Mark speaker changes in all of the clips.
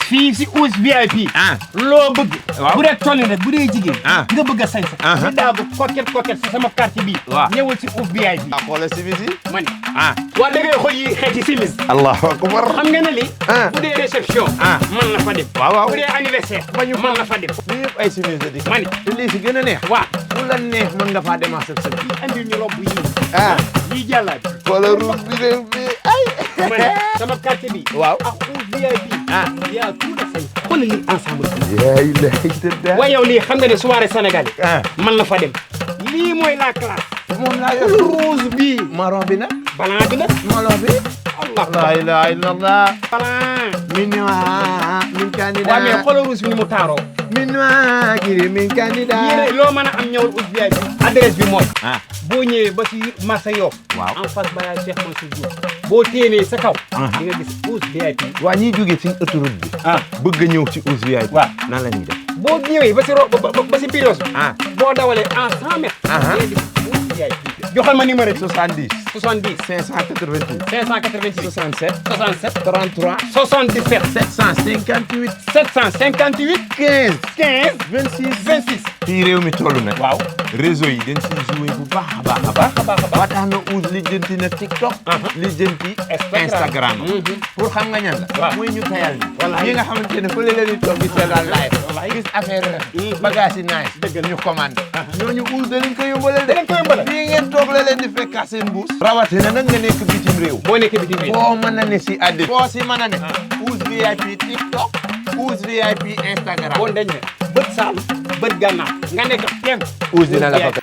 Speaker 1: fii si Ouz VIP. loo bëgg. waaw bu dee toll rek bu dee jigéen. nga bëgg a sañ sa. ñu daagu coquette si sama quartier bii. waaw ñëwal si Ouz VIP.
Speaker 2: xoolal simis yi.
Speaker 1: ma ne. waa da ngay xool yi xeeti simis.
Speaker 2: allahu akbar.
Speaker 1: xam nga ne lii. bu dee réception. mën na fa dem.
Speaker 2: waaw
Speaker 1: bu dee anniversaire. mën na fa dem.
Speaker 2: lii yëpp ay simis la di.
Speaker 1: ma ne
Speaker 2: te lii si gën a neex.
Speaker 1: waaw
Speaker 2: bu la neex mën nga faa demaat sa sëb.
Speaker 1: andi ñu rob yii. yii jàllaat.
Speaker 2: xoolal rouge bi de ay.
Speaker 1: ma ne sama quartier bi.
Speaker 2: waaw
Speaker 1: ak Ouz VIP. yaa tout de fait. xoolal lii ensemble.
Speaker 2: yaa ilaha
Speaker 1: waaye yow lii xam nga ne soirée sénégalais. mën na fa dem. lii mooy la classe.
Speaker 2: moom laa yor
Speaker 1: rouge bi.
Speaker 2: marron bi nag.
Speaker 1: blanc bi nag.
Speaker 2: marron bi.
Speaker 1: Allah.
Speaker 2: la ilaha illallah.
Speaker 1: blanc.
Speaker 2: min candidat.
Speaker 1: waaw mais xoolal rouge bi ni mu taaroo.
Speaker 2: min candidat.
Speaker 1: yéen loo mën a am ñëwal Ouz VIP. adresse bi mooy. boo ñëwee ba ci marché Yoff. waaw en face Baye Cheikh Mansour Diouf. boo téenee sa kaw. di nga gis Ouz VIP.
Speaker 2: waa ñiy jógee ci autoroute bi. bëgg a ñëw ci Ouz VIP.
Speaker 1: waaw
Speaker 2: nan la ñuy def.
Speaker 1: boo ñëwee ba ci ba ci Pirios bi. boo dawalee en 100 mètres. di nga gis Ouz VIP. joxal ma numéro bi.
Speaker 2: 70.
Speaker 1: 70.
Speaker 2: 588.
Speaker 1: 588.
Speaker 2: 67.
Speaker 1: 67.
Speaker 2: 33.
Speaker 1: 77.
Speaker 2: 758.
Speaker 1: 758.
Speaker 2: 15.
Speaker 1: 15.
Speaker 2: 26.
Speaker 1: 26.
Speaker 2: fii réew mi toll nag.
Speaker 1: waaw.
Speaker 2: réseau yi dañ siy joué bu baax a baax a baax. ba tax na Ouz lijjanti na TikTok. lijjanti Instagram. pour xam nga ñan la.
Speaker 1: waaw
Speaker 2: mooy ñu tayal ni.
Speaker 1: wallaahi
Speaker 2: ñi nga xamante ne fële la ñuy toog di seetaan live. gis affaire bagage yi nice.
Speaker 1: dëgg
Speaker 2: ñu commandé. ñooñu Ouz da leen ko yombalal de.
Speaker 1: da leen ko yombalal.
Speaker 2: fii ngeen toog la leen di fekkaat seen mbuus. rawatina nag nga nekk bitim réew.
Speaker 1: boo nekkee bitim réew.
Speaker 2: foo mën a ne si àddina. foo si mën a ne. Ouz VIP TikTok. Ouz VIP Instagram.
Speaker 1: boo dañ ne bët Saalum bët Gànnaar nga nekk kenn.
Speaker 2: Ouz dina la ko.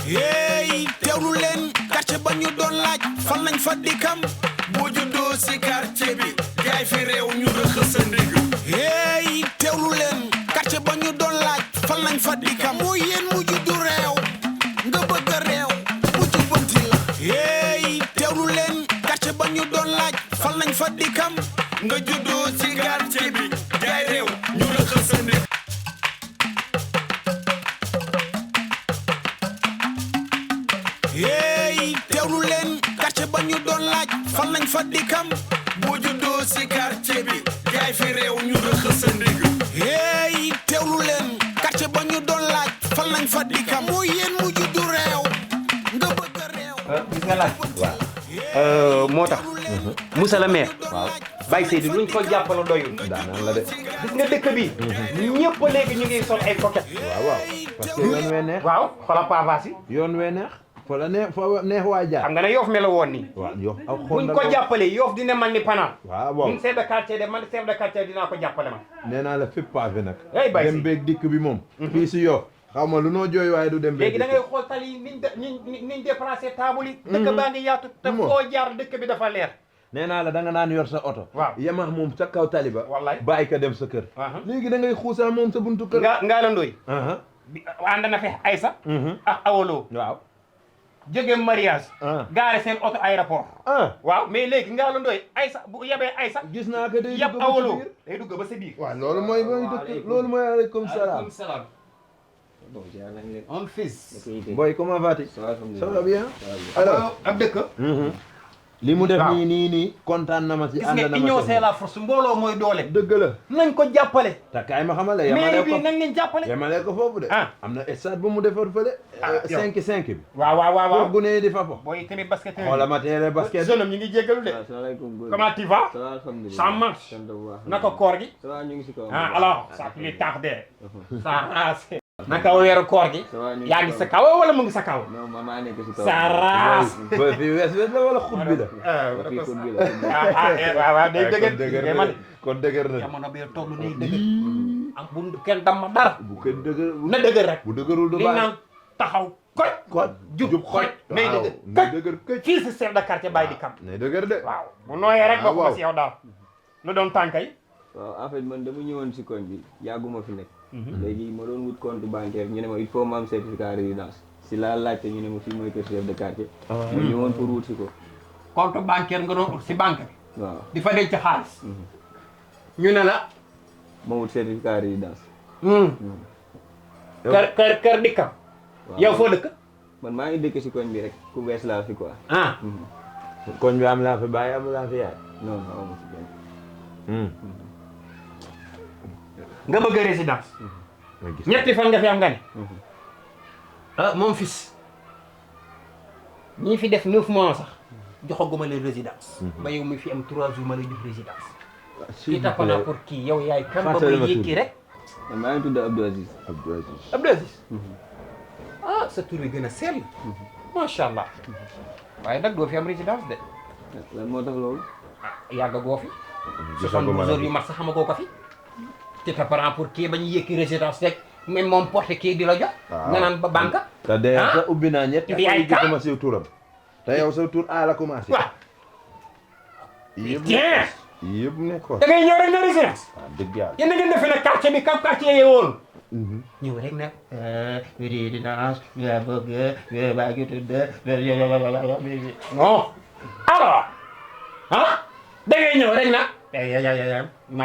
Speaker 3: hey teewlu leen quartier ba ñu doon laaj fan lañ fa dikkam boo juddoo si quartier bi gaay fi réew ñu rëxës sa ndig hey teewlu leen quartier ba ñu doon laaj fan lañ fa dikkam moo yéen mu juddu réew nga bëgg a réew mu jubbanti la hey teewlu leen quartier ba ñu doon laaj fan lañ fa dikkam nga juddoo si quartier bi gaay réew ñu rëxës sa ndig hey teewlu leen quartier ba ñu doon laaj fan lañ fa dikkam boo juddoo si quartier bi gaay fi réew ñu rëxës sa ndig hey teewlu leen quartier ba ñu doon laaj fan lañ fa dikkam moo yéen mu juddu réew nga bëgg a réew
Speaker 1: gis nga laaj. waaw. moo tax. Moussa la maire. waaw Baye Seydou luñ ko jàppale doyul.
Speaker 2: daanaan la de.
Speaker 1: gis nga dëkk bi. ñëpp léegi ñu ngi sol ay coquette.
Speaker 2: waaw parce que yoon wee neex.
Speaker 1: waaw xoolal pavas yi.
Speaker 2: yoon wee neex. fa la neex fa neex waa jaar.
Speaker 1: xam nga ne Yoff melo woon nii.
Speaker 2: waaw Yoff ak
Speaker 1: buñ ko jàppalee Yoff dina mel ni Paname.
Speaker 2: waaw waaw
Speaker 1: ñun chef de quartier de man chef de quartier dinaa ko jàppale ma.
Speaker 2: nee naa la fépp pavé nag.
Speaker 1: hey Baye
Speaker 2: dem beeg dikk bi moom. fii si Yoff xaw ma lu noo jooy waaye du dem beeg
Speaker 1: léegi da ngay xool tali yi niñ déplacé table yi. dëkk baa ngi yaatu te foo jaar dëkk bi dafa leer.
Speaker 2: nee naa la da nga naan yor sa oto.
Speaker 1: waaw
Speaker 2: yemax moom sa kaw tali ba.
Speaker 1: wallaay
Speaker 2: bàyyi ko dem sa kër. léegi da ngay xuusal moom sa buntu kër.
Speaker 1: ngaa la ndoy ànd na fi Aïssa ak Awolo
Speaker 2: waaw
Speaker 1: jóge mariage gaare seen auto aéroport waaw mais léegi Ngalla Ndoye Aïssa bu yebee Aïssa
Speaker 2: gis naa ko day
Speaker 1: yeb Awolo day dugg ba sa biir
Speaker 2: waaw loolu mooy dëkk loolu mooy aleykum salaam
Speaker 4: bon jaar nañ leen.
Speaker 1: on fils
Speaker 2: boy comment vas-tu
Speaker 4: ça va
Speaker 2: ça va bien alors
Speaker 1: ab dëkk
Speaker 2: li mu def
Speaker 1: waaw.
Speaker 2: nii kontaan na ma si
Speaker 1: gis
Speaker 2: ànd
Speaker 1: nga
Speaker 2: na
Speaker 1: union
Speaker 2: ma
Speaker 1: c'est la force mbooloo mooy doole
Speaker 2: dëgg la
Speaker 1: nañ ko jàppale
Speaker 2: te kaay ma xamal la
Speaker 1: mairie
Speaker 2: yamalee
Speaker 1: bi
Speaker 2: ko
Speaker 1: nañ leen jàppale
Speaker 2: yamalee ko foofu de am na stade bu mu defar fële
Speaker 1: yow.
Speaker 2: 5-5 bi
Speaker 1: waaw
Speaker 2: pour gune yi di fa fo
Speaker 1: booy tamit basket
Speaker 2: xoola ma teere basket
Speaker 1: jeune am ñu ngi jéggalu de
Speaker 4: asalaamaaleykum.
Speaker 1: comment tu vas
Speaker 4: ça va alhamdulilah.
Speaker 1: ça marche
Speaker 4: sant bu baax.
Speaker 1: naka koor gi
Speaker 4: ça va ñu ngi si kaw.
Speaker 1: ah alors ça plus tardé ça race naka weeru koor gi
Speaker 4: ça va ñu ngi
Speaker 1: yaa ngi sa kaw wala mu ngi sa kaw
Speaker 4: non maa nekk si kaw.
Speaker 1: ça race
Speaker 2: ba fi wes la wala xut bi la
Speaker 4: fii kon bi la.
Speaker 1: waaw day dëgër man
Speaker 2: kon dëgër na
Speaker 1: jamono bi toll nii dëgër am bu kenn damma dara
Speaker 2: bu kenn dëgër
Speaker 1: na dëgër rek
Speaker 2: bu dëgërul du
Speaker 1: li
Speaker 2: baax
Speaker 1: naan taxaw koy
Speaker 2: kon
Speaker 1: jub xoj nay
Speaker 2: waaw
Speaker 1: dëgër
Speaker 2: nay dëgër këj
Speaker 1: fii si chef de quartier Baye di kam
Speaker 2: nay dëgër de
Speaker 1: waaw bu nooyee rek
Speaker 2: Ah,
Speaker 1: bokk
Speaker 2: waaw.
Speaker 1: ma si yow daal lu doon tànkay
Speaker 4: waaw en fait man dama ñëwoon si koñ bi yàgguma fi nekk. léegi ma doon wut compte bancaire ñu ne ma il faut ma am certificat résidence si laa laajte ñu ne ma fii mooy kër chef de quartier. ma ñëwoon pour wut si ko.
Speaker 1: compte bancaire nga doon ut si banque bi
Speaker 4: waaw
Speaker 1: di fa denc xaalis ñu ne la
Speaker 4: ma wut certificat résidence.
Speaker 1: kër dikkam
Speaker 4: waaw
Speaker 1: yow foo dëkk
Speaker 4: man maa ngi dëkk si koñ bi rek ku bees laa fi quoi.
Speaker 1: ah
Speaker 2: koñ bi am laa fi bàyyi am laa fi yaay
Speaker 4: non non amu si kenn.
Speaker 1: nga bëgg résidence ñetti fan nga fi am nga ne ah mon fils ñii fi def 9 mois sax joxaguma leen résidence ba yow mi fi am 3 jours ma lay jox résidence kii tapana pour kii yow yaay kan ba may yëkki rek
Speaker 4: man maa ngi tudd Abdou Aziz.
Speaker 2: Abdou Aziz
Speaker 1: Abdou Aziz ah sa tur bi gën a sell macha allah waaye nag doo fi am résidence de
Speaker 4: lan moo tax loolu.
Speaker 1: ah yàgg goo fi 72 heures yu mat sax xamagoo ko fi te tapana pour kii ba ñu yëkki résidence rek même moom porte kii di la jox nga naan ba banque
Speaker 2: te de sa ubbi naa ñetti
Speaker 1: yaay kan
Speaker 2: gisuma siw turam te yow sa tur A la commencé
Speaker 1: waaw tiens
Speaker 2: yëpp nekkoon
Speaker 1: da ngay ñëw rek na résidence
Speaker 2: waaw dëgg yàlla
Speaker 1: yéen a ngi defe ne quartier bi kam quartier yee woon ñëw rek nag résidence nga bëgg nga baa ngi tudd non alors ah da ngay ñëw rek nag ma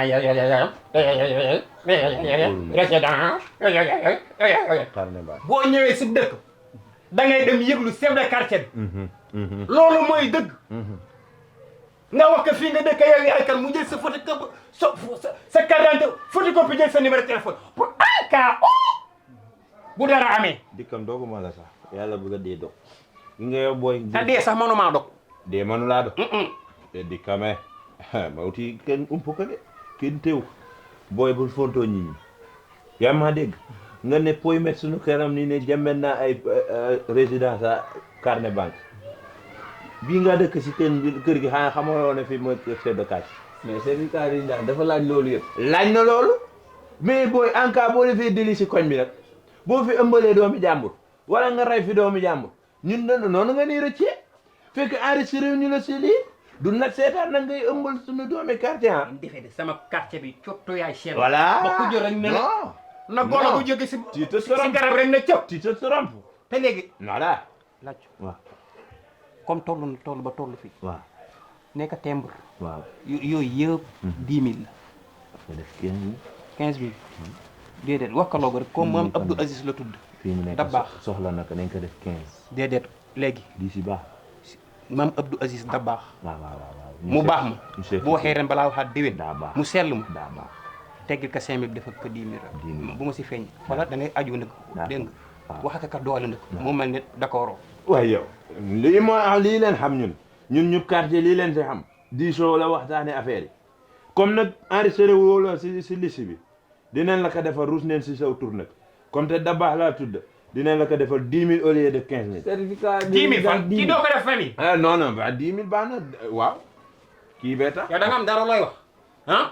Speaker 1: résidence
Speaker 2: carnet baax
Speaker 1: boo ñëwee si dëkk da ngay dem yëglu chef de quartier bi loolu mooy dëgg nga wax ko fii nga dëkk yow yaay kan mu jël sa photo sa carte d'identité photocopie jël sa numéro téléphone pour en cas bu dara amee
Speaker 2: dikkam dooguma la sax yàlla bëgg a dee dog gi nga yow booy
Speaker 1: te dee sax mënumaa dog
Speaker 2: dee mënu laa dog te dikkame mawti kenn ump ko de kenn teew booy bul fontoo nit ñi yaa ma dégg nga ne poy met suñu këram ni ne jëmmet naa ay résidence à carnet banque bii nga dëkk si kër gi xanaa xamoo ne fii mooy chef de quartier
Speaker 4: mais certificat résidence dafa laaj loolu yëpp.
Speaker 2: laaj na loolu mais booy en cas boo defee délit si koñ bi nag boo fi ëmbalee doomi jàmbur wala nga rey fi doomi jàmbur ñun na noonu nga nii rëccee fekk enregistré ñu la si lii du nag seetaan nag ngay ëmbal suñu doomi quartier ah
Speaker 1: defee de sama quartier bi cotto yaay chef
Speaker 2: voilà
Speaker 1: ba ku jël rek ne la na golo bu jóge si
Speaker 2: tu te
Speaker 1: si garab rek na cëp
Speaker 2: tu te trompes
Speaker 1: te léegi
Speaker 2: voilà
Speaker 1: laaj
Speaker 2: waaw
Speaker 1: comme toll na toll ba toll fii
Speaker 2: waaw
Speaker 1: nekk timbre
Speaker 2: waaw
Speaker 1: yooyu yëpp 10 000 la
Speaker 2: nga def 15
Speaker 1: 15 000 déedéet wakkaloo ko rek comme moom Abdou Aziz la tudd
Speaker 2: fii mu nekk
Speaker 1: da baax
Speaker 2: soxla na ko nañ ko def 15
Speaker 1: déedéet léegi
Speaker 2: di si baax
Speaker 1: maam Abdou Aziz da baax
Speaker 2: waaw
Speaker 1: mu baax ma bu waxee ren balaa waxaat déwén
Speaker 2: daa baax
Speaker 1: mu sell ma
Speaker 2: daa baax
Speaker 1: teggil ka 5 000 defal ko 10 000 bu ma si feeñ wala da ngay aju nag dégg nga wax ak ka doole nag mu mel ne d'accord
Speaker 2: waaye yow lii moo am lii leen xam ñun ñu quartier lii leen si xam diisoo la waxtaane affaire yi comme nag enregistré woo la si liste bi dinañ la ko defal ruus neen si saw tur nag comme te da baax laa tudd dinañ la ko defal 10 000 au lieu de 15 000
Speaker 4: certificat
Speaker 1: 10 000 fan kii doo ko def famille
Speaker 2: ah non non ba 10 000 baax na waaw kii bee tax
Speaker 1: yow da nga am dara looy wax ah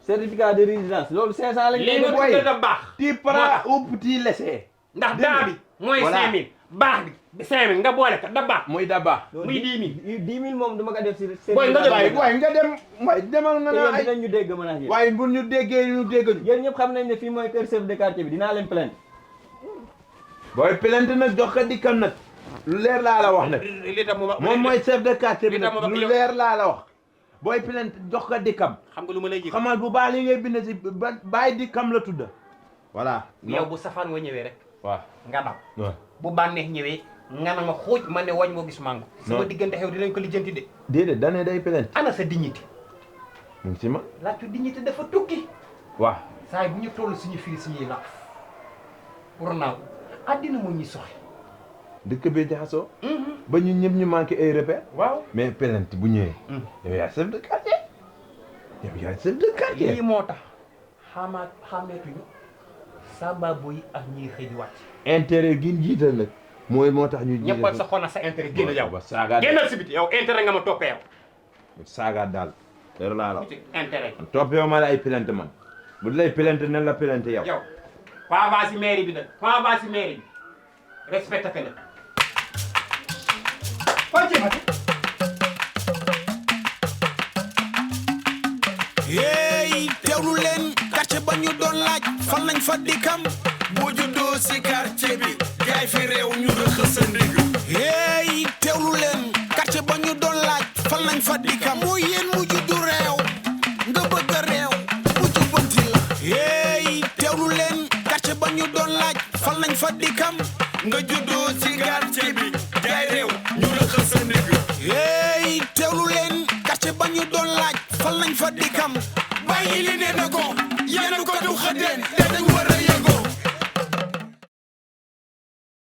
Speaker 4: certificat de résidence loolu 500 lañ.
Speaker 1: léegi nga tuddee da baax
Speaker 2: ti para ou petit laissé
Speaker 1: ndax daa bi mooy
Speaker 2: Voilà.
Speaker 1: 5000 baax bi 5000 nga boole ko da baax
Speaker 2: muy da baax
Speaker 1: muy 10 000
Speaker 4: 10 000 moom dama ko def si.
Speaker 1: Boy, nga jël
Speaker 2: waaye waaye nga dem waaye demal nga naa ay
Speaker 4: dinañ ñu dégg mën a yéen.
Speaker 2: waaye bu ñu déggee ñu dégg ñu
Speaker 4: yéen ñëpp xam nañ ne fii mooy kër chef de quartier bi dinaa leen plaindre.
Speaker 2: booy plainte nag jox ko dikkam nag lu leer laa la wax nag
Speaker 1: li tax
Speaker 2: moom mooy chef de quartier bi
Speaker 1: li tax
Speaker 2: nag
Speaker 1: mu wax
Speaker 2: lu
Speaker 1: yow-
Speaker 2: leer laa la wax booy plainte jox ko dikkam
Speaker 1: xam nga lu ma lay jig
Speaker 2: xamal bu baax li ngay bind si ba bàyyi dikkam la tudda voilà
Speaker 1: yow bu safaan wa ñëwee rek
Speaker 2: waaw
Speaker 1: nga daw
Speaker 2: waaw
Speaker 1: bu bànneex ñëwee nga na ma xuuj ma ne wañ moo gis mango sama
Speaker 2: Non.
Speaker 1: diggante xew dinañ ko lijjanti de
Speaker 2: déedéet dane day plainte
Speaker 1: ana sa dignité
Speaker 2: mu ngi si ma
Speaker 1: laajtu dignité dafa tukki
Speaker 2: waaw
Speaker 1: saa yi bu ñu toll suñu firi suñuy laaf pour naaw àddina moo ñuy soxe
Speaker 2: dëkk bi jaxasoo ba ñun ñëpp ñu manqué ay repère
Speaker 1: waaw
Speaker 2: mais plainte bu ñëwee yow yaay chef de quartier yow yaay chef de quartier
Speaker 1: lii moo tax xàmmeetuñu sababu yi ak ñiy xëy di wàcc
Speaker 2: intérêt gi ñu jiital nag mooy moo tax ñu jiital
Speaker 1: ñëppal sa xona sa intérêt génn yow
Speaker 2: ba saagaat
Speaker 1: génnal si biti yow intérêt nga ma toppee yow
Speaker 2: saagaat daal leer laa la wax.
Speaker 1: intérêt
Speaker 2: toppee ma la ay plainte man bu lay plainte nan la plainte yow
Speaker 1: yow pas va si mairie bi nag pas va si mairie bi respecté que nag foo jëmati
Speaker 3: hey teewlu leen quartier ba ñu doon laaj fan lañ fa dikkam boo juddoo si quartier bi jaay fi réew ñu rëq sa ndig hey teewlu leen quartier ba ñu doon laaj fan lañ fa dikkam mooy yéen mu juddu réew nga bëgg a réew mu jubbanti la hey teewlu leen quartier ba ñu doon laaj fan lañ fa dikkam nga juddoo si quartier bi jaay réew ñu rëq sa ndig hey teewlu leen quartier ba ñu doon laaj fan lañ fa dikkam bàyyi li ne na ko yéen ko du xëddeen